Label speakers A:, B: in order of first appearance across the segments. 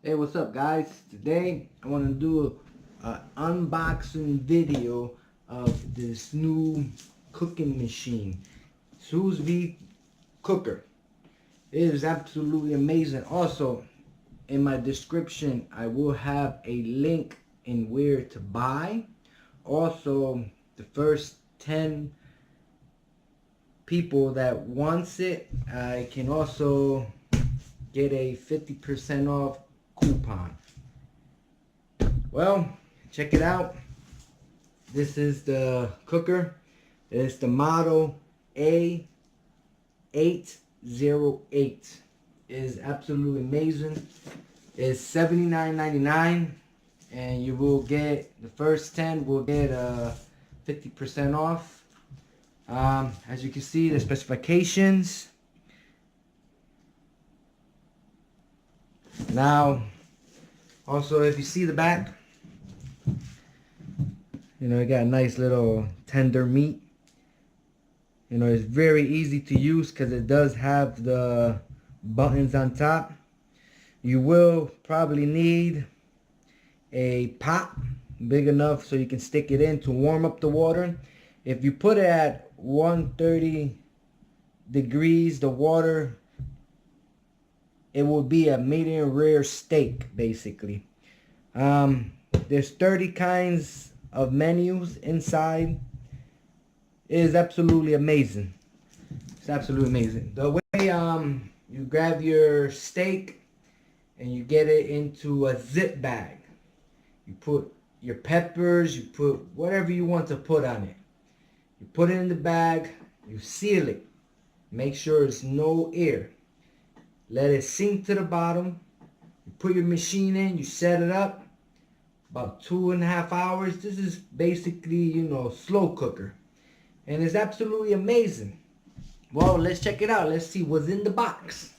A: Hey, what's up guys? Today I want to do an unboxing video of this new cooking machine, Sous Vide Cooker. It is absolutely amazing. Also, in my description I will have a link in where to buy. Also, the first 10 people that wants it, I can also get a 50% off coupon. Well, check it out. This is the cooker. It's the model A808. It is absolutely amazing. It's $79.99, and you will get, the first 10 will get 50% off. As you can see, the specifications. Now, also, if you see the back, you know, it got a nice little tender meat. You know, it's very easy to use because it does have the buttons on top. You will probably need a pot big enough so you can stick it in to warm up the water. If you put it at 130 degrees, the water, it will be a medium rare steak basically. There's 30 kinds of menus inside. It is absolutely amazing. It's absolutely amazing. The way you grab your steak and you get it into a zip bag. You put your peppers, you put whatever you want to put on it. You put it in the bag, you seal it. Make sure there's no air. Let it sink to the bottom. You put your machine in, you set it up. About 2.5 hours. This is basically, you know, slow cooker. And it's absolutely amazing. Well, let's check it out. Let's see what's in the box.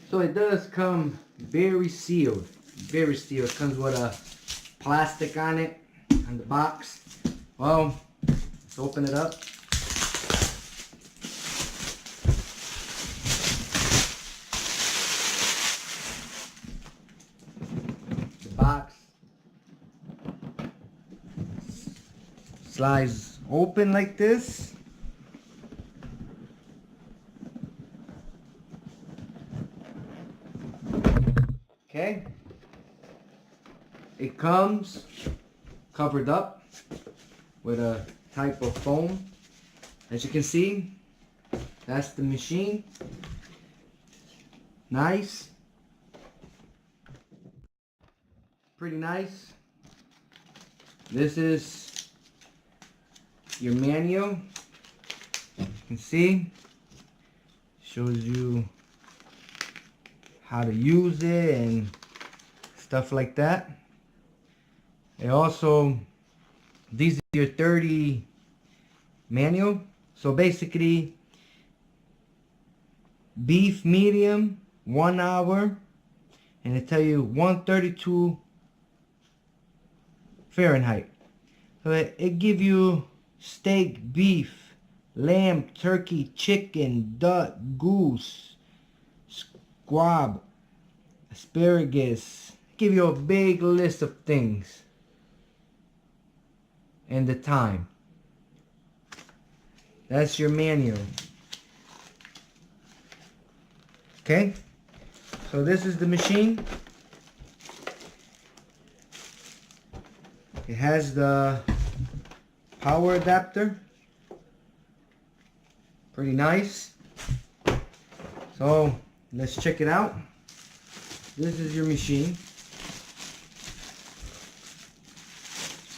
A: So it does come very sealed. Very sealed. It comes with a plastic on it, on the box. Well, let's open it up. The box slides open like this. Okay. It comes covered up with a type of foam. As you can see, that's the machine. Nice. Pretty nice. This is your manual. You can see, shows you how to use it and stuff like that. It also, these are your 30 manual. So basically, beef medium, 1 hour, and they tell you 132 Fahrenheit. So it give you steak, beef, lamb, turkey, chicken, duck, goose, squab, asparagus. Give you a big list of things. And the time. That's your manual. Okay? So this is the machine. It has the power adapter. Pretty nice. So let's check it out. This is your machine.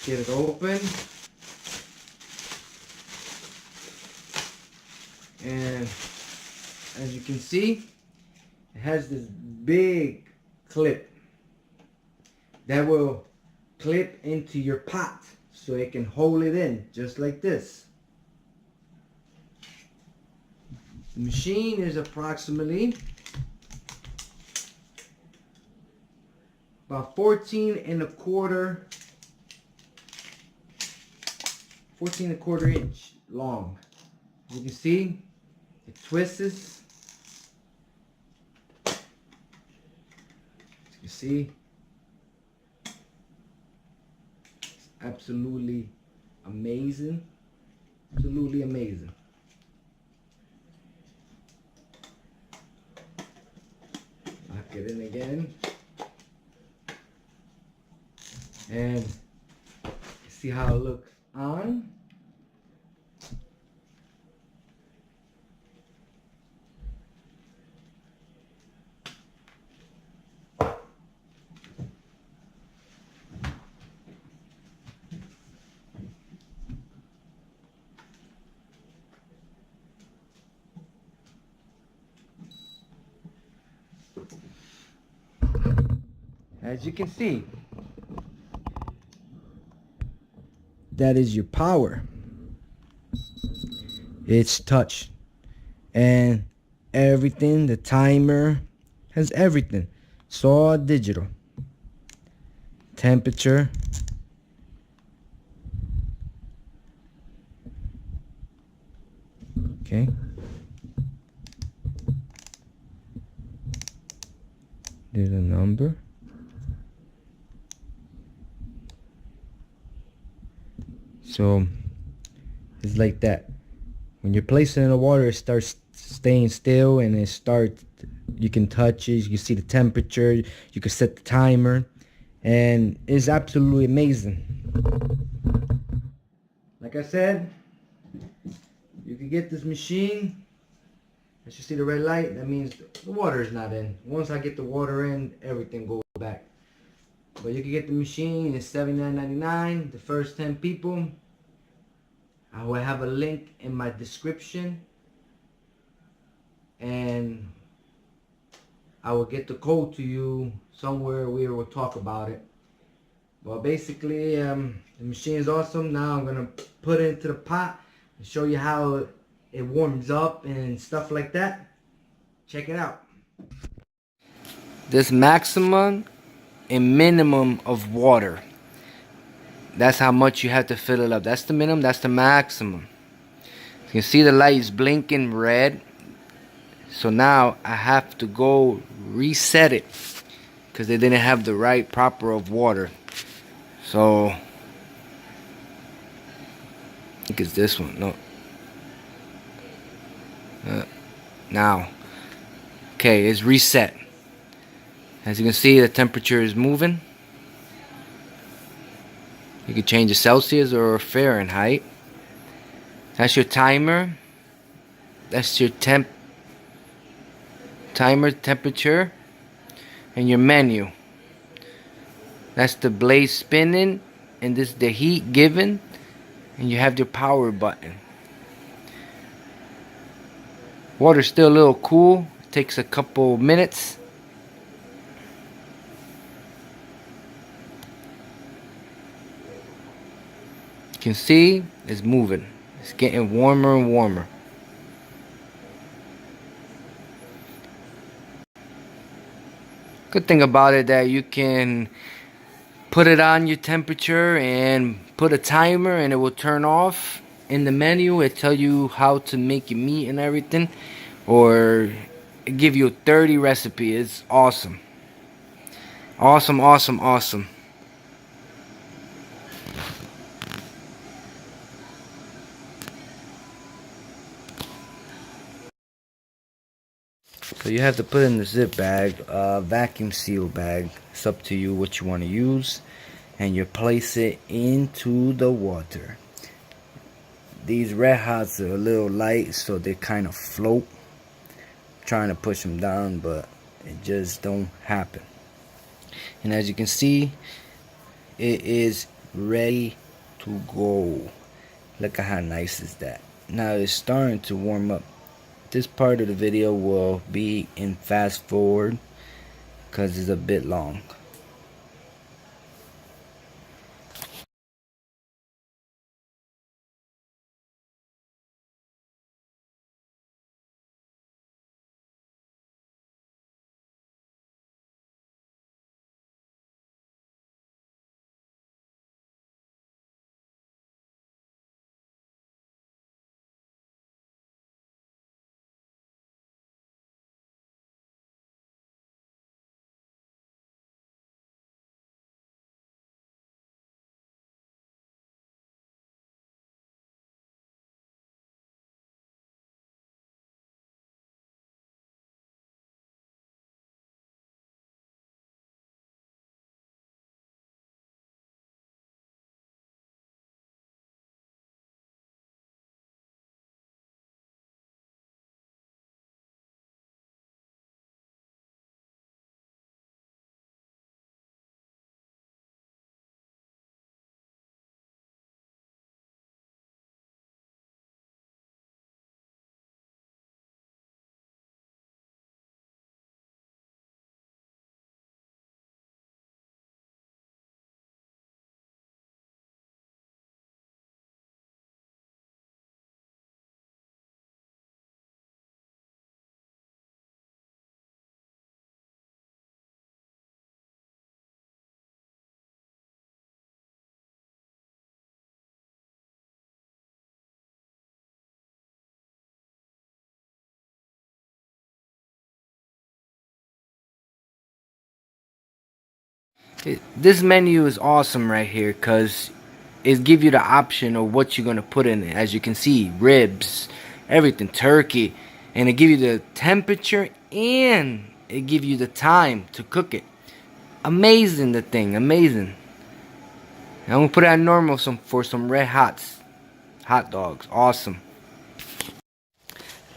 A: Get it open. And as you can see, it has this big clip that will clip into your pot so it can hold it in just like this. The machine is approximately about 14.25 inch long. As you can see, it twists see, it's absolutely amazing. Absolutely amazing. Lock it in again. And see how it looks on. As you can see, that is your power. It's touch. And everything, the timer has everything. It's all digital. Temperature. Okay. There's a number. So it's like that. When you're placing it in the water, it starts staying still and it starts, you can touch it, you can see the temperature, you can set the timer, and it's absolutely amazing. Like I said, you can get this machine. As you see the red light, that means the water is not in. Once I get the water in, everything goes back. But you can get the machine, it's $79.99. The first 10 people, I will have a link in my description, and I will get the code to you somewhere. We will talk about it. Well, basically, the machine is awesome. Now I'm gonna put it into the pot and show you how it warms up and stuff like that. Check it out. This maximum and minimum of water. That's how much you have to fill it up. That's the minimum, that's the maximum. You can see the light is blinking red. So now I have to go reset it because they didn't have the right proper of water. So I think it's this one. No. Now. Okay, it's reset. As you can see, the temperature is moving. You can change it Celsius or Fahrenheit. That's your timer. That's your timer temperature and your menu. That's the blade spinning, and this is the heat given, and you have your power button. Water's still a little cool. It takes a couple minutes. You can see it's moving. It's getting warmer and warmer. Good thing about it that you can put it on your temperature and put a timer and it will turn off. In the menu it tell you how to make your meat and everything, or it give you a 30 recipe. It's awesome. Awesome, awesome, awesome. So you have to put in the zip bag, vacuum seal bag. It's up to you what you want to use, and you place it into the water. These red hots are a little light, so they kind of float. I'm trying to push them down, but it just don't happen. And as you can see, it is ready to go. Look at how nice is that. Now it's starting to warm up. This part of the video will be in fast forward because it's a bit long. This menu is awesome right here because it gives you the option of what you're going to put in it. As you can see, ribs, everything, turkey, and it gives you the temperature and it gives you the time to cook it. Amazing, the thing, amazing. I'm going to put it on normal for some red hot dogs. Awesome.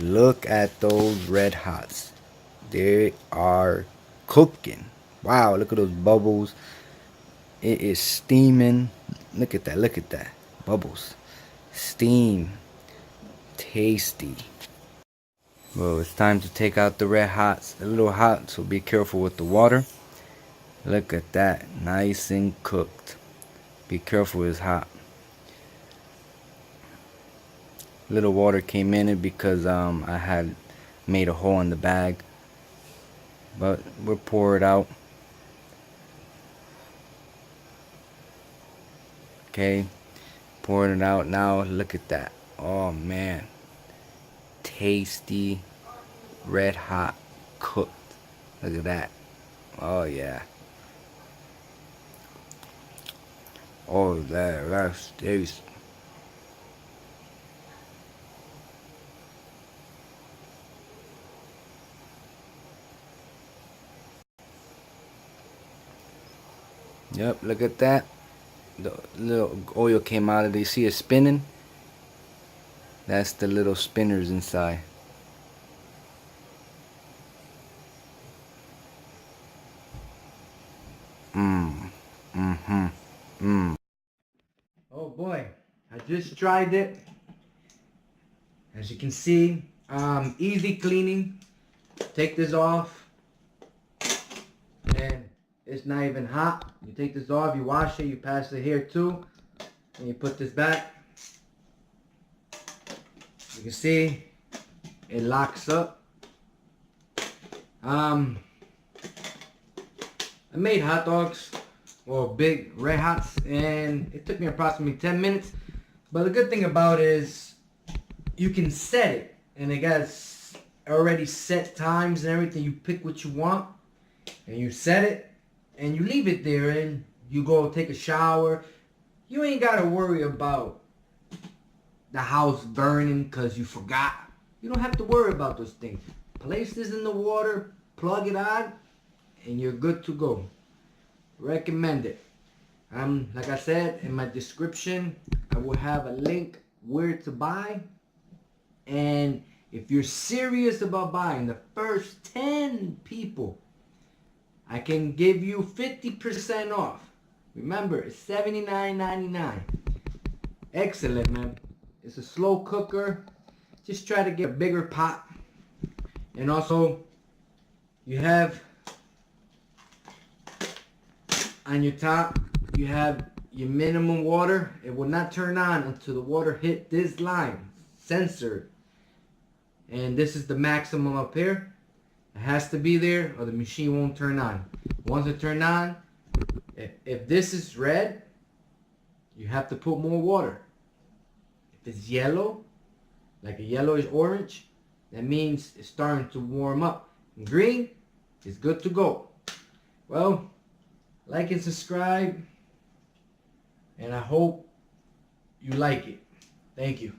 A: Look at those red hots. They are cooking. Wow, look at those bubbles. It is steaming. Look at that, look at that. Bubbles. Steam. Tasty. Well, it's time to take out the red hots. A little hot, so be careful with the water. Look at that. Nice and cooked. Be careful, it's hot. Little water came in it because I had made a hole in the bag. But we'll pour it out. Okay, pouring it out now. Look at that. Oh man, tasty, red hot, cooked. Look at that. Oh yeah. Oh, that's tasty. Yep, look at that. The little oil came out of it. You see it spinning? That's the little spinners inside. Oh boy, I just tried it. As you can see, easy cleaning. Take this off, and it's not even hot. You take this off, you wash it, you pass it here too, and you put this back. You can see it locks up. I made hot dogs, well, big red hots, and it took me approximately 10 minutes. But the good thing about it is you can set it, and it got already set times and everything. You pick what you want, and you set it, and you leave it there, and you go take a shower. You ain't got to worry about the house burning because you forgot. You don't have to worry about those things. Place this in the water, plug it on, and you're good to go. Recommend it. Like I said, in my description, I will have a link where to buy. And if you're serious about buying, the first 10 people, I can give you 50% off. Remember, it's $79.99. Excellent, man. It's a slow cooker. Just try to get a bigger pot. And also, you have on your top, you have your minimum water. It will not turn on until the water hit this line, censored. And this is the maximum up here. It has to be there or the machine won't turn on. Once it turns on, if this is red, you have to put more water. If it's yellow, like a yellowish orange, that means it's starting to warm up. And green is good to go. Well, like and subscribe, and I hope you like it. Thank you.